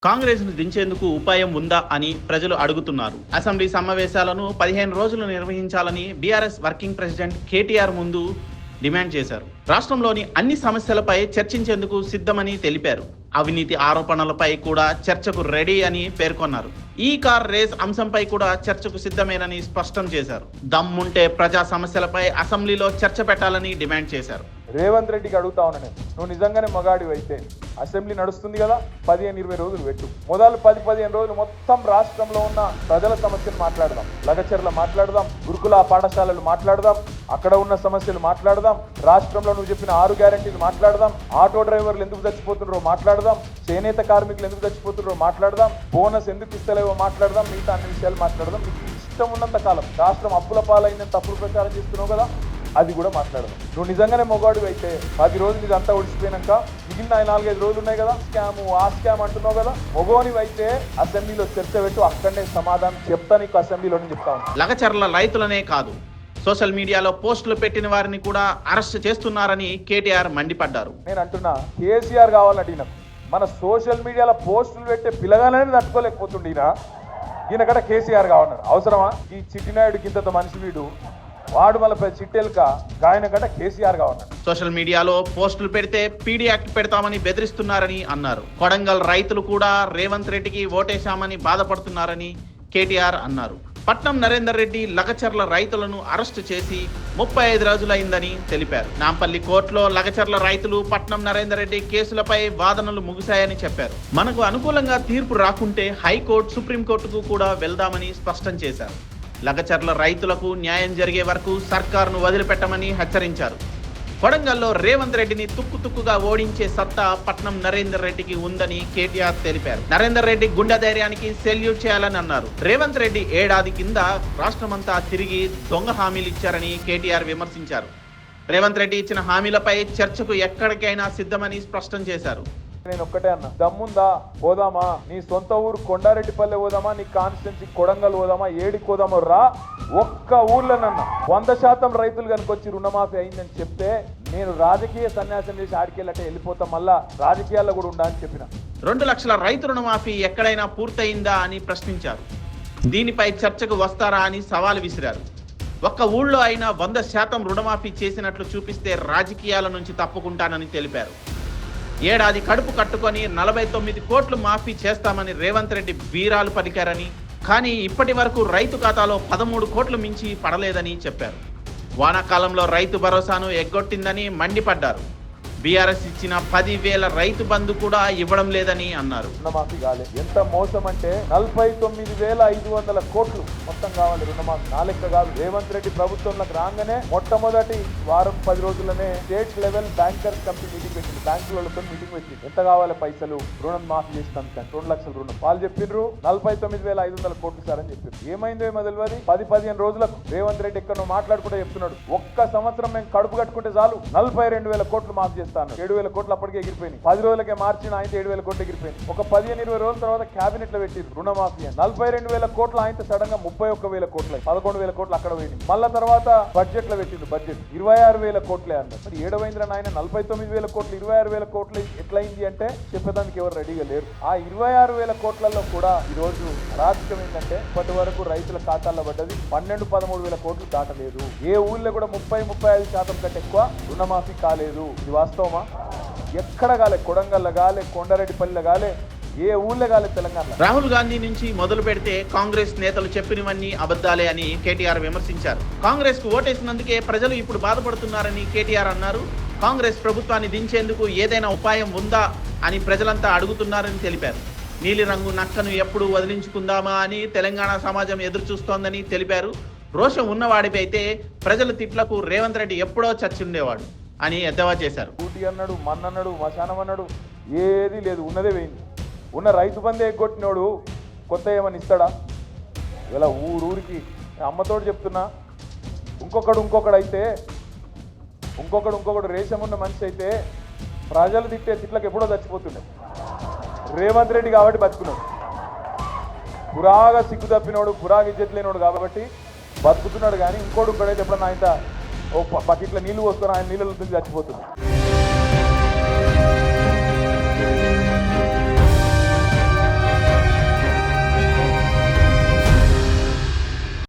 కాంగ్రెస్ను దించేందుకు ఉపాయం ఉందా అని ప్రజలు అడుగుతున్నారు. అసెంబ్లీ సమావేశాలను 15 రోజులు నిర్వహించాలని బీఆర్ఎస్ వర్కింగ్ ప్రెసిడెంట్ కేటీఆర్ ముందు డిమాండ్ చేశారు. రాష్ట్రంలోని అన్ని సమస్యలపై చర్చించేందుకు సిద్ధమని తెలిపారు. అవినీతి ఆరోపణలపై కూడా చర్చకు రెడీ అని పేర్కొన్నారు. ఈ కార్ రేస్ అంశంపై కూడా చర్చకు సిద్ధమేనని స్పష్టం చేశారు. దమ్ముంటే ప్రజా సమస్యలపై అసెంబ్లీలో చర్చ పెట్టాలని డిమాండ్ చేశారు. రేవంత్ రెడ్డికి అడుగుతా ఉన్నా నేను, నువ్వు నిజంగానే మగాడివి అయితే అసెంబ్లీ నడుస్తుంది కదా, 15-20 రోజులు పెట్టు. మొదలు 10-15 రోజులు మొత్తం రాష్ట్రంలో ఉన్న ప్రజల సమస్యలు మాట్లాడదాం, లగచర్ల మాట్లాడదాం, గురుకుల పాఠశాలలు మాట్లాడదాం, అక్కడ ఉన్న సమస్యలు మాట్లాడదాం, రాష్ట్రంలో నువ్వు చెప్పిన 6 గ్యారెంటీలు మాట్లాడదాం, ఆటో డ్రైవర్లు ఎందుకు చచ్చిపోతున్నారో మాట్లాడదాం, చేనేత కార్మికులు ఎందుకు చచ్చిపోతున్నారో మాట్లాడదాం, బోనస్ ఎందుకు ఇస్తలేవో మాట్లాడదాం, మిగతా అన్ని విషయాలు మాట్లాడదాం. నీకు ఇష్టం ఉన్నంత కాలం రాష్ట్రం అప్పుల పాలైందని తప్పుడు ప్రచారం చేస్తున్నావు కదా, అది కూడా మాట్లాడదాం. నువ్వు నిజంగానే మొగాడు అయితే 10 రోజులు ఇదంతా ఒడిచిపోయినాక మిగిలిన 4-5 రోజులు ఉన్నాయి కదా, ఆ స్కామ్ అంటున్నావు కదా, మొగోని అయితే అసెంబ్లీలో చర్చ పెట్టు, అక్కడనే సమాధానం చెప్తా నీకు అసెంబ్లీలోనే చెప్తా ఉంటాను. లగచర్ల రైతులనే కాదు, సోషల్ మీడియాలో పోస్టులు పెట్టిన వారిని కూడా అరెస్ట్ చేస్తున్నారని కేటీఆర్ మండిపడ్డారు. నేను అంటున్నా, కేసీఆర్ కావాలంటే ఈయనకు మన సోషల్ మీడియాలో పోస్టులు పెట్టే పిల్లగానే తట్టుకోలేకపోతుండే ఈయన కూడా కేసీఆర్ కావాలన్నారు. అవసరమా? ఈ చిట్టినాయుడికి ఇంత మనిషి వీడు, వాడు మళ్ళీ చిట్టెలుక గాయన గంట కేసీఆర్ గా ఉన్నాడు. సోషల్ మీడియాలో పోస్టులు పెడితే పీడీ యాక్ట్ పెడతామని బెదిరిస్తున్నారని అన్నారు. కొడంగల్ రైతులు కూడా రేవంత్ రెడ్డికి ఓటేశామని బాధపడుతున్నారని కేటీఆర్ అన్నారు. పట్నం నరేందర్ రెడ్డి లగచర్ల రైతులను అరెస్టు చేసి 35 రోజులైందని తెలిపారు. నాంపల్లి కోర్టులో లగచర్ల రైతులు పట్నం నరేందర్ రెడ్డి కేసులపై వాదనలు ముగిశాయని చెప్పారు. మనకు అనుకూలంగా తీర్పు రాకుంటే హైకోర్టు, సుప్రీంకోర్టుకు కూడా వెళ్దామని స్పష్టం చేశారు. లగచర్ల రైతులకు న్యాయం జరిగే వరకు సర్కారును వదిలిపెట్టమని హెచ్చరించారు. కొడంగల్లో రేవంత్ రెడ్డిని తుక్కుగా ఓడించే సత్తా పట్నం నరేందర్ రెడ్డికి ఉందని కేటీఆర్ తెలిపారు. నరేందర్ రెడ్డి గుండె ధైర్యానికి సెల్యూట్ చేయాలని అన్నారు. రేవంత్ రెడ్డి ఏడాది కింద రాష్ట్రమంతా తిరిగి దొంగ హామీలు ఇచ్చారని కేటీఆర్ విమర్శించారు. రేవంత్ రెడ్డి ఇచ్చిన హామీలపై చర్చకు ఎక్కడికైనా సిద్ధమని స్పష్టం చేశారు. నేను ఒక్కటే అన్నా, దమ్ముందా పోదామా, నీ సొంత ఊరు కొండారెడ్డిపల్లె పోదామా, నీ కాన్స్టిట్యున్సీ కొడంగల్ పోదామా, ఏడికి పోదామో రా, ఒక్క ఊర్లోనన్నా 100% రైతులు కనుకొచ్చి రుణమాఫీ అయిందని చెప్తే నేను రాజకీయ సన్యాసం చేసి ఆడికెళ్ళటే వెళ్ళిపోతాం, మళ్ళా రాజకీయాల్లో కూడా ఉండాలని చెప్పిన. 2 లక్షల రైతు రుణమాఫీ ఎక్కడైనా పూర్తయిందా అని ప్రశ్నించారు. దీనిపై చర్చకు వస్తారా అని సవాల్ విసిరారు. ఒక్క ఊళ్ళో అయినా 100% రుణమాఫీ చేసినట్లు చూపిస్తే రాజకీయాల నుంచి తప్పుకుంటానని తెలిపారు. ఏడాది కడుపు కట్టుకొని 49 కోట్లు మాఫీ చేస్తామని రేవంత్ రెడ్డి వీరాలు పలికారని, కానీ ఇప్పటి వరకు రైతు ఖాతాలో 13 కోట్లు మించి పడలేదని చెప్పారు. వానాకాలంలో రైతు భరోసాను ఎగ్గొట్టిందని మండిపడ్డారు. బీఆర్ఎస్ ఇచ్చిన 10,000 రైతు బంధు కూడా ఇవ్వడం లేదని అన్నారు. రుణమాఫీ కాలే. ఎంత మోసం అంటే 49,500 కోట్లు మొత్తం కావాలి రుణమాఫీ. నాలెక్క కాదు. రేవంత్ రెడ్డి ప్రభుత్వంలోకి రాగానే మొట్టమొదటి వారం 10 రోజుల్లోనే state level bankers committee meeting పెట్టింది. బ్యాంకులతో మీటింగ్ పెట్టింది. ఎంత కావాలి పైసలు రుణం మాఫీ చేస్తాం, 2 లక్షల రుణం. వాళ్ళు చెప్పిండ్రు 49,500 కోట్లు సార్ అని చెప్పారు. ఏమైందో ఏమో తెలియదు. 10-15 రోజులకు రేవంత్ రెడ్డి ఎక్కడో మాట్లాడుకుంటే చెప్తున్నాడు, ఒక్క సంవత్సరం మేము కడుపు కట్టుకుంటే చాలు 42,000 కోట్లు మాఫీ చేస్తాను. 7,000 కోట్లు అప్పటికే ఎగిరిపోయింది. 10 రోజులకే మార్చిన ఆయన 7,000 కోట్లు ఎగిరిపోయింది. ఒక 15-20 రోజుల తర్వాత క్యాబినెట్ లో పెట్టి రుణమాఫీ 42,000 కోట్లు ఆయన సడన్ గా 31,000 కోట్లు 11,000 కోట్లు అక్కడ పోయింది. మళ్ళా తర్వాత బడ్జెట్ లో పెట్టింది. బడ్జెట్ 26,000 కోట్లే అన్నారు. మరి 7 ఆయన 49,000 కోట్లు 26,000 కోట్లు ఎట్లయింది అంటే చెప్పేదానికి ఎవరు రెడీగా లేరు. ఆ 26,000 కోట్లలో కూడా ఈ రోజు రాజకీయం ఏంటంటే ఇప్పటి వరకు రైతుల ఖాతాల్లో పడ్డది 12-13,000 కోట్లు దాటలేదు. ఏ ఊళ్ళో కూడా 30-35% కంటే ఎక్కువ రుణమాఫీ కాలేదు. ఇది వాస్తవమా? ఎక్కడ కాలే, కొడంగల్ గాలే, కొండారెడ్డిపల్లి గాలే, ఏ ఊళ్ళో కాలే తెలంగాణ. రాహుల్ గాంధీ నుంచి మొదలు పెడితే కాంగ్రెస్ నేతలు చెప్పినవన్నీ అబద్ధాలే అని కేటీఆర్ విమర్శించారు. కాంగ్రెస్ కు ఓటేసినందుకే ప్రజలు ఇప్పుడు బాధపడుతున్నారని కేటీఆర్ అన్నారు. కాంగ్రెస్ ప్రభుత్వాన్ని దించేందుకు ఏదైనా ఉపాయం ఉందా అని ప్రజలంతా అడుగుతున్నారని తెలిపారు. నీలిరంగు నక్కను ఎప్పుడు వదిలించుకుందామా అని తెలంగాణ సమాజం ఎదురు చూస్తోందని తెలిపారు. రోషం ఉన్నవాడిపైతే ప్రజల తిట్లకు రేవంత్ రెడ్డి ఎప్పుడో చచ్చుండేవాడు అని ఎద్దవా చేశారు. ఊటీ అన్నాడు, మన్నన్నాడు, మశానం అన్నాడు, ఏది లేదు, ఉన్నదే వేయింది. ఉన్న రైతు బందే ఎగ్గొట్టినోడు కొత్త ఏమని ఇస్తాడా? ఇలా ఊరికి అమ్మతోడు చెప్తున్నా, ఇంకొకడు అయితే ఇంకొకడు రేషం ఉన్న మనిషి అయితే ప్రజలు తిట్టే తిట్లకు ఎప్పుడో చచ్చిపోతుండే. రేవంత్ రెడ్డి కాబట్టి బతుకున్నాడు. పురాగా సిగ్గు తప్పినోడు, పురాగా ఇజ్జత్ లేనోడు కాబట్టి బతుకుతున్నాడు. కానీ ఇంకోటి ఎప్పుడన్నా ఆయన ఓ బకెట్లో నీళ్లు పోస్తున్నా, ఆయన నీళ్ళలో చచ్చిపోతుంది.